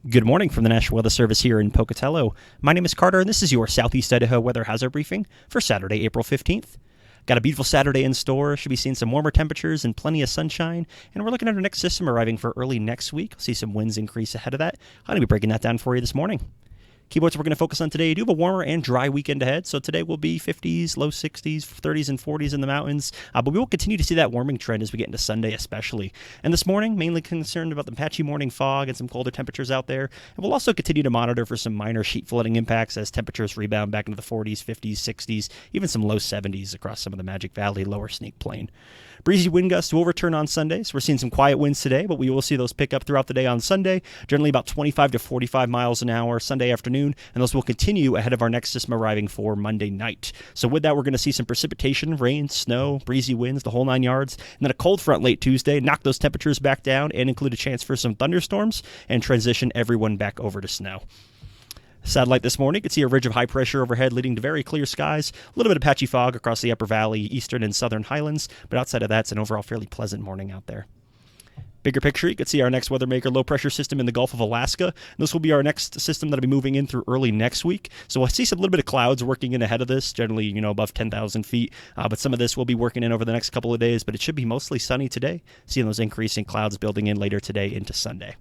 Good morning from the National Weather Service here in Pocatello. My name is Carter, and this is your Southeast Idaho weather hazard briefing for Saturday, April 15th. Got a beautiful Saturday in store. Should be seeing some warmer temperatures and plenty of sunshine. And we're looking at our next system arriving for early next week. We'll see some winds increase ahead of that. I'm going to be breaking that down for you this morning. Keywords we're going to focus on today. We do have a warmer and dry weekend ahead, so today will be 50s, low 60s, 30s, and 40s in the mountains, but we will continue to see that warming trend as we get into Sunday especially. And this morning, mainly concerned about the patchy morning fog and some colder temperatures out there, and we'll also continue to monitor for some minor sheet flooding impacts as temperatures rebound back into the 40s, 50s, 60s, even some low 70s across some of the Magic Valley, lower Snake Plain. Breezy wind gusts will return on Sunday, so we're seeing some quiet winds today, but we will see those pick up throughout the day on Sunday, generally about 25 to 45 miles an hour Sunday afternoon, and those will continue ahead of our next system arriving for Monday night. So with that, we're going to see some precipitation, rain, snow, breezy winds, the whole 9 yards, and then a cold front late Tuesday, knock those temperatures back down and include a chance for some thunderstorms and transition everyone back over to snow. Satellite this morning, you can see a ridge of high pressure overhead leading to very clear skies, a little bit of patchy fog across the upper valley, eastern and southern highlands, but outside of that, it's an overall fairly pleasant morning out there. Bigger picture, you can see our next weather maker low pressure system in the Gulf of Alaska. And this will be our next system that'll be moving in through early next week. So we'll see some little bit of clouds working in ahead of this, generally, above 10,000 feet. But some of this will be working in over the next couple of days, but it should be mostly sunny today, seeing those increasing clouds building in later today into Sunday.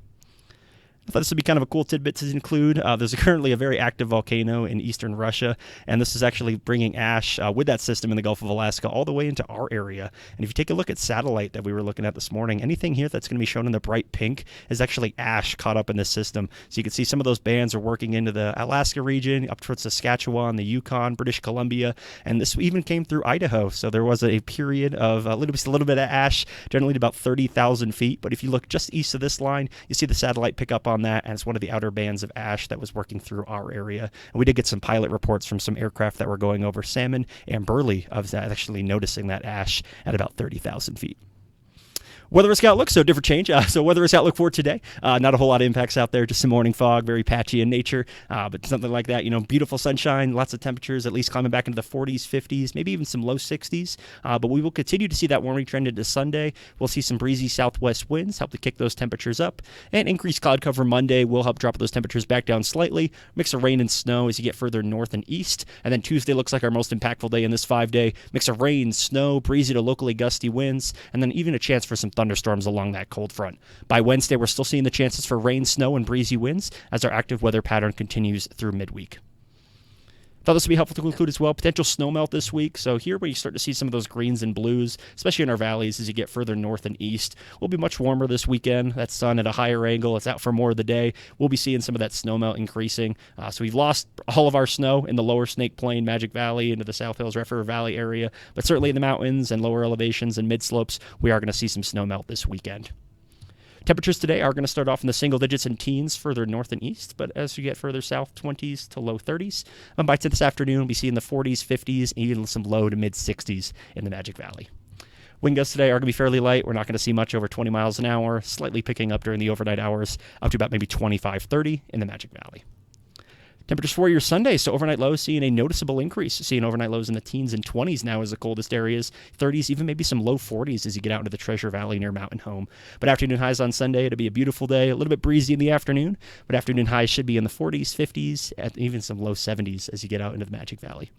I thought this would be kind of a cool tidbit to include. There's currently a very active volcano in eastern Russia, and this is actually bringing ash with that system in the Gulf of Alaska all the way into our area. And if you take a look at satellite that we were looking at this morning, anything here that's going to be shown in the bright pink is actually ash caught up in this system. So you can see some of those bands are working into the Alaska region, up towards Saskatchewan, the Yukon, British Columbia, and this even came through Idaho. So there was a period of a little bit of ash, generally about 30,000 feet. But if you look just east of this line, you see the satellite pick up on that, and it's one of the outer bands of ash that was working through our area. And we did get some pilot reports from some aircraft that were going over Salmon and Burley of that, actually noticing that ash at about 30,000 feet. Weather risk outlook, so different change. So weather risk outlook for today, not a whole lot of impacts out there, just some morning fog, very patchy in nature, but something like that, beautiful sunshine, lots of temperatures, at least climbing back into the 40s, 50s, maybe even some low 60s, but we will continue to see that warming trend into Sunday. We'll see some breezy southwest winds help to kick those temperatures up, and increased cloud cover Monday will help drop those temperatures back down slightly, mix of rain and snow as you get further north and east, and then Tuesday looks like our most impactful day in this 5-day, mix of rain, snow, breezy to locally gusty winds, and then even a chance for some thunderstorms along that cold front. By Wednesday, we're still seeing the chances for rain, snow, and breezy winds as our active weather pattern continues through midweek. Thought this would be helpful to include as well. Potential snowmelt this week. So here where you start to see some of those greens and blues, especially in our valleys as you get further north and east, will be much warmer this weekend. That sun at a higher angle. It's out for more of the day. We'll be seeing some of that snowmelt increasing. So we've lost all of our snow in the lower Snake Plain, Magic Valley, into the South Hills, Red River Valley area. But certainly in the mountains and lower elevations and mid slopes, we are going to see some snowmelt this weekend. Temperatures today are going to start off in the single digits and teens further north and east, but as you get further south, 20s to low 30s. And by this afternoon, we'll be seeing the 40s, 50s, and even some low to mid 60s in the Magic Valley. Wind gusts today are going to be fairly light. We're not going to see much over 20 miles an hour, slightly picking up during the overnight hours, up to about maybe 25, 30 in the Magic Valley. Temperatures for your Sunday, so overnight lows seeing a noticeable increase. Seeing overnight lows in the teens and 20s now as the coldest areas, 30s, even maybe some low 40s as you get out into the Treasure Valley near Mountain Home. But afternoon highs on Sunday, it'll be a beautiful day, a little bit breezy in the afternoon, but afternoon highs should be in the 40s, 50s, and even some low 70s as you get out into the Magic Valley.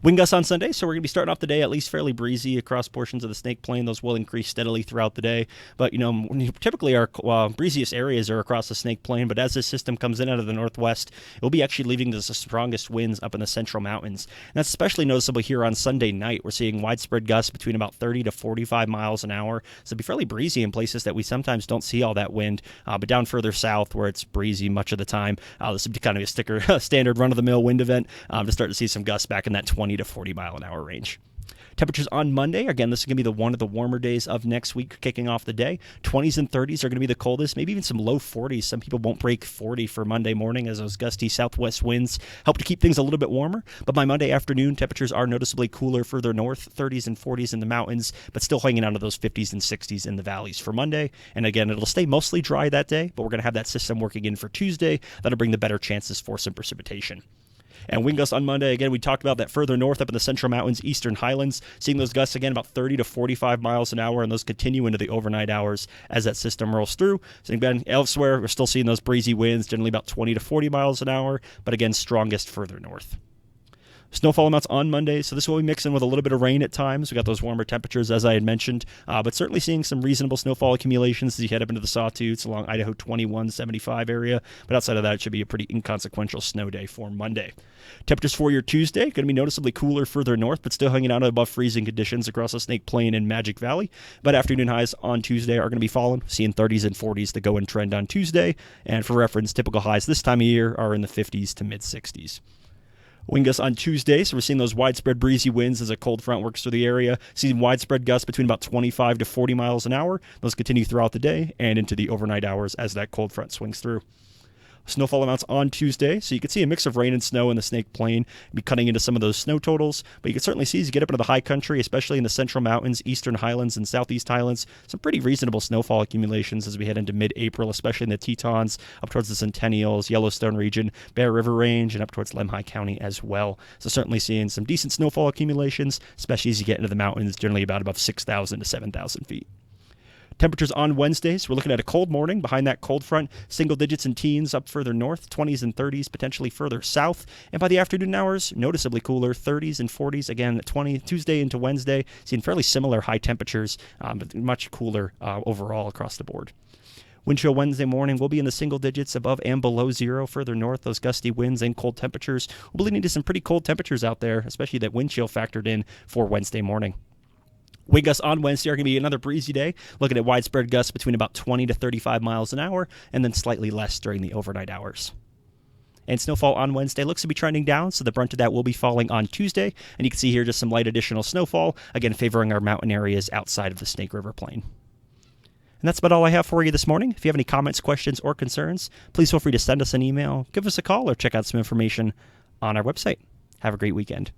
Wind gusts on Sunday, so we're going to be starting off the day at least fairly breezy across portions of the Snake Plain. Those will increase steadily throughout the day. But, typically our breeziest areas are across the Snake Plain, but as this system comes in out of the northwest, it will be actually leaving the strongest winds up in the central mountains. And that's especially noticeable here on Sunday night. We're seeing widespread gusts between about 30 to 45 miles an hour. So it'll be fairly breezy in places that we sometimes don't see all that wind. But down further south where it's breezy much of the time, this would be kind of a standard run-of-the-mill wind event to start to see some gusts back in that 20 to 40 mile an hour range. Temperatures on Monday, again, this is going to be one of the warmer days of next week, kicking off the day. 20s and 30s are going to be the coldest, maybe even some low 40s. Some people won't break 40 for Monday morning as those gusty southwest winds help to keep things a little bit warmer. But by Monday afternoon, temperatures are noticeably cooler further north, 30s and 40s in the mountains, but still hanging out to those 50s and 60s in the valleys for Monday. And again, it'll stay mostly dry that day, but we're going to have that system working in for Tuesday. That'll bring the better chances for some precipitation. And wind gusts on Monday, again, we talked about that further north up in the Central Mountains, Eastern Highlands, seeing those gusts again about 30 to 45 miles an hour, and those continue into the overnight hours as that system rolls through. So again, elsewhere, we're still seeing those breezy winds, generally about 20 to 40 miles an hour, but again, strongest further north. Snowfall amounts on Monday, so this will be mixing with a little bit of rain at times. We got those warmer temperatures, as I had mentioned, but certainly seeing some reasonable snowfall accumulations as you head up into the Sawtooths along Idaho 2175 area. But outside of that, it should be a pretty inconsequential snow day for Monday. Temperatures for your Tuesday going to be noticeably cooler further north, but still hanging out above freezing conditions across the Snake Plain and Magic Valley. But afternoon highs on Tuesday are going to be falling, seeing 30s and 40s to go in trend on Tuesday. And for reference, typical highs this time of year are in the 50s to mid 60s. Wind gusts on Tuesday, so we're seeing those widespread breezy winds as a cold front works through the area. Seeing widespread gusts between about 25 to 40 miles an hour. Those continue throughout the day and into the overnight hours as that cold front swings through. Snowfall amounts on Tuesday, so you can see a mix of rain and snow in the Snake Plain, be cutting into some of those snow totals, but you can certainly see as you get up into the high country, especially in the Central Mountains, Eastern Highlands, and Southeast Highlands, some pretty reasonable snowfall accumulations as we head into mid-April, especially in the Tetons, up towards the Centennials, Yellowstone region, Bear River Range, and up towards Lemhi County as well. So certainly seeing some decent snowfall accumulations, especially as you get into the mountains, generally about above 6,000 to 7,000 feet. Temperatures on Wednesdays, we're looking at a cold morning. Behind that cold front, single digits and teens up further north, 20s and 30s potentially further south. And by the afternoon hours, noticeably cooler, 30s and 40s. Again, 20 Tuesday into Wednesday, seeing fairly similar high temperatures, but much cooler overall across the board. Wind chill Wednesday morning will be in the single digits above and below zero further north. Those gusty winds and cold temperatures will be leading to some pretty cold temperatures out there, especially that wind chill factored in for Wednesday morning. Wind gusts on Wednesday are going to be another breezy day, looking at widespread gusts between about 20 to 35 miles an hour, and then slightly less during the overnight hours. And snowfall on Wednesday looks to be trending down, so the brunt of that will be falling on Tuesday, and you can see here just some light additional snowfall, again favoring our mountain areas outside of the Snake River Plain. And that's about all I have for you this morning. If you have any comments, questions, or concerns, please feel free to send us an email, give us a call, or check out some information on our website. Have a great weekend.